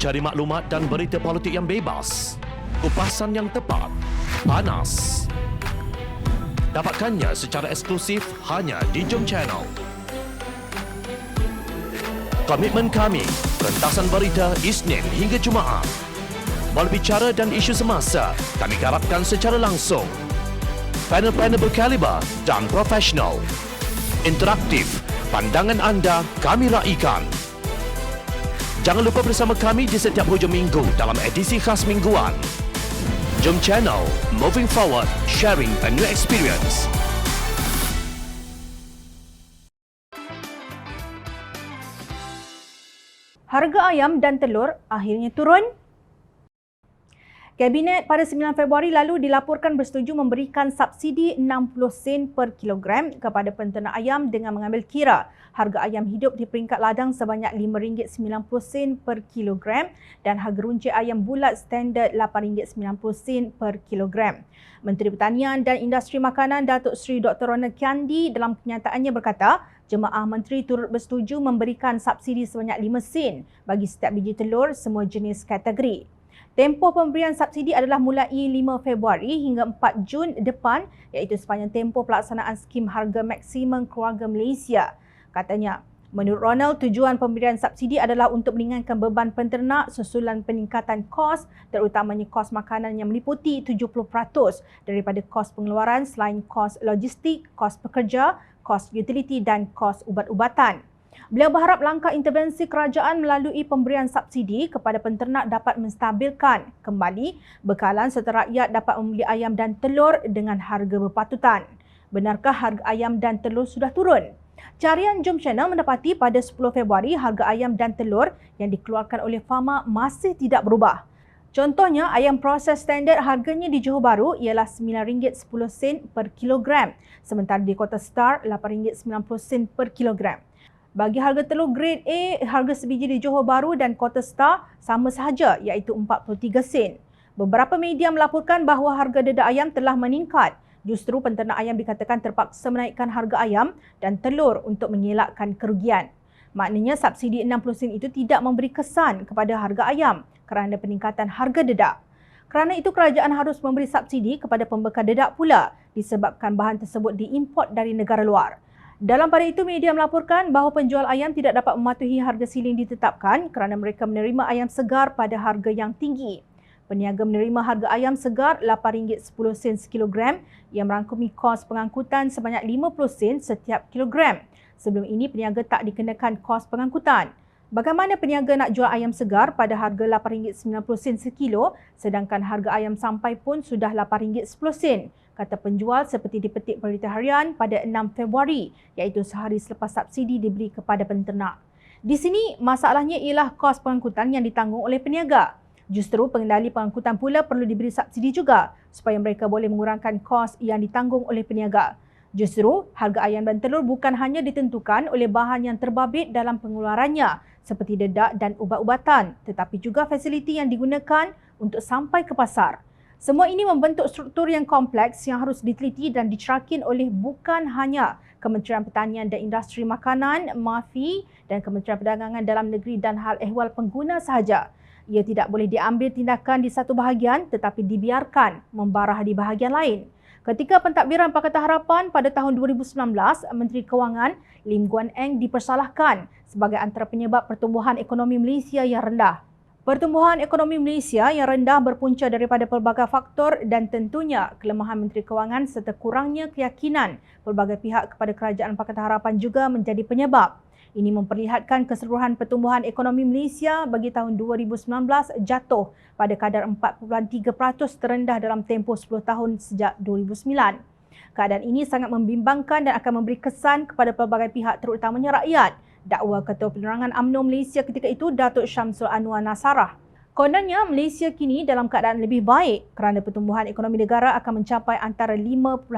Cari maklumat dan berita politik yang bebas, kupasan yang tepat, panas. Dapatkannya secara eksklusif hanya di Jom Channel. Komitmen kami, pentasan berita Isnin hingga Jumaat. Berbicara dan isu semasa, kami garapkan secara langsung. Panel-panel berkaliber dan profesional. Interaktif, pandangan anda kami raikan. Jangan lupa bersama kami di setiap hujung minggu dalam edisi khas mingguan. Jom Channel, moving forward, sharing a new experience. Harga ayam dan telur akhirnya turun. Kabinet pada 9 Februari lalu dilaporkan bersetuju memberikan subsidi 60 sen per kilogram kepada penternak ayam dengan mengambil kira harga ayam hidup di peringkat ladang sebanyak RM5.90 per kilogram dan harga runcit ayam bulat standard RM8.90 per kilogram. Menteri Pertanian dan Industri Makanan Datuk Seri Dr. Ronald Kiandi dalam kenyataannya berkata, Jemaah Menteri turut bersetuju memberikan subsidi sebanyak 5 sen bagi setiap biji telur semua jenis kategori. Tempoh pemberian subsidi adalah mulai 5 Februari hingga 4 Jun depan iaitu sepanjang tempoh pelaksanaan skim harga maksimum keluarga Malaysia. Katanya, menurut Ronald, tujuan pemberian subsidi adalah untuk meringankan beban penternak susulan peningkatan kos terutamanya kos makanan yang meliputi 70% daripada kos pengeluaran selain kos logistik, kos pekerja, kos utiliti dan kos ubat-ubatan. Beliau berharap langkah intervensi kerajaan melalui pemberian subsidi kepada penternak dapat menstabilkan kembali bekalan serta rakyat dapat membeli ayam dan telur dengan harga berpatutan. Benarkah harga ayam dan telur sudah turun? Carian Jom Channel mendapati pada 10 Februari harga ayam dan telur yang dikeluarkan oleh Fama masih tidak berubah. Contohnya, ayam proses standard harganya di Johor Bahru ialah RM9.10 per kilogram, sementara di Kota Star RM8.90 per kilogram. Bagi harga telur grade A, harga sebiji di Johor Bahru dan Kota Star sama sahaja iaitu 43 sen. Beberapa media melaporkan bahawa harga dedak ayam telah meningkat. Justru penternak ayam dikatakan terpaksa menaikkan harga ayam dan telur untuk mengelakkan kerugian. Maknanya subsidi 60 sen itu tidak memberi kesan kepada harga ayam kerana peningkatan harga dedak. Kerana itu kerajaan harus memberi subsidi kepada pembekal dedak pula disebabkan bahan tersebut diimport dari negara luar. Dalam pada itu, media melaporkan bahawa penjual ayam tidak dapat mematuhi harga siling ditetapkan kerana mereka menerima ayam segar pada harga yang tinggi. Peniaga menerima harga ayam segar RM8.10 sekilogram yang merangkumi kos pengangkutan sebanyak 50 sen setiap kilogram. Sebelum ini, peniaga tak dikenakan kos pengangkutan. Bagaimana peniaga nak jual ayam segar pada harga RM8.90 sekilo sedangkan harga ayam sampai pun sudah RM8.10? Kata penjual seperti dipetik Berita Harian pada 6 Februari iaitu sehari selepas subsidi diberi kepada penternak. Di sini masalahnya ialah kos pengangkutan yang ditanggung oleh peniaga. Justru pengendali pengangkutan pula perlu diberi subsidi juga supaya mereka boleh mengurangkan kos yang ditanggung oleh peniaga. Justru harga ayam dan telur bukan hanya ditentukan oleh bahan yang terbabit dalam pengeluarannya seperti dedak dan ubat-ubatan tetapi juga fasiliti yang digunakan untuk sampai ke pasar. Semua ini membentuk struktur yang kompleks yang harus diteliti dan dicerakin oleh bukan hanya Kementerian Pertanian dan Industri Makanan, MAFI dan Kementerian Perdagangan Dalam Negeri dan Hal Ehwal Pengguna sahaja. Ia tidak boleh diambil tindakan di satu bahagian tetapi dibiarkan membarah di bahagian lain. Ketika pentadbiran Pakatan Harapan pada tahun 2019, Menteri Kewangan Lim Guan Eng dipersalahkan sebagai antara penyebab pertumbuhan ekonomi Malaysia yang rendah. Pertumbuhan ekonomi Malaysia yang rendah berpunca daripada pelbagai faktor dan tentunya kelemahan Menteri Kewangan serta kurangnya keyakinan pelbagai pihak kepada Kerajaan Pakatan Harapan juga menjadi penyebab. Ini memperlihatkan keseluruhan pertumbuhan ekonomi Malaysia bagi tahun 2019 jatuh pada kadar 4.3% terendah dalam tempoh 10 tahun sejak 2009. Keadaan ini sangat membimbangkan dan akan memberi kesan kepada pelbagai pihak terutamanya rakyat. Dakwa Ketua Penerangan UMNO Malaysia ketika itu, Datuk Syamsul Anwar Nasarah. Kononnya, Malaysia kini dalam keadaan lebih baik kerana pertumbuhan ekonomi negara akan mencapai antara 5.5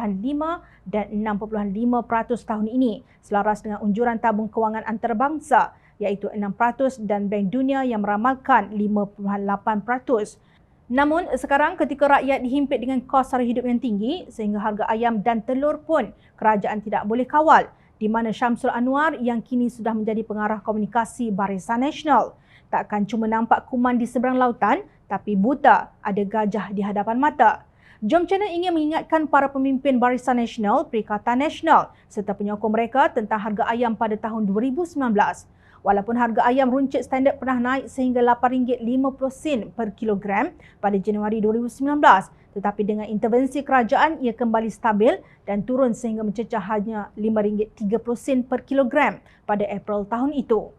dan 6.5% tahun ini, selaras dengan unjuran tabung kewangan antarabangsa iaitu 6% dan Bank Dunia yang meramalkan 5.8%. Namun, sekarang ketika rakyat dihimpit dengan kos sara hidup yang tinggi sehingga harga ayam dan telur pun kerajaan tidak boleh kawal, di mana Syamsul Anwar yang kini sudah menjadi pengarah komunikasi Barisan Nasional takkan cuma nampak kuman di seberang lautan tapi buta ada gajah di hadapan mata. Jom Channel ingin mengingatkan para pemimpin Barisan Nasional, Perikatan Nasional serta penyokong mereka tentang harga ayam pada tahun 2019. Walaupun harga ayam runcit standard pernah naik sehingga RM8.50 per kilogram pada Januari 2019, tetapi dengan intervensi kerajaan ia kembali stabil dan turun sehingga mencecah hanya RM5.30 per kilogram pada April tahun itu.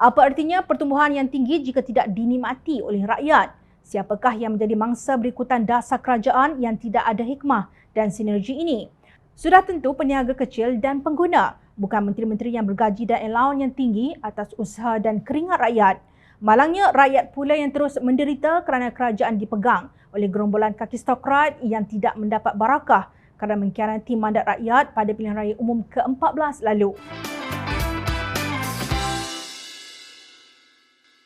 Apa artinya pertumbuhan yang tinggi jika tidak dinikmati oleh rakyat? Siapakah yang menjadi mangsa berikutan dasar kerajaan yang tidak ada hikmah dan sinergi ini? Sudah tentu peniaga kecil dan pengguna, bukan menteri-menteri yang bergaji dan allowance yang tinggi atas usaha dan keringat rakyat. Malangnya rakyat pula yang terus menderita kerana kerajaan dipegang oleh gerombolan kakistokrat yang tidak mendapat barakah kerana mengkhianati mandat rakyat pada pilihan raya umum ke-14 lalu.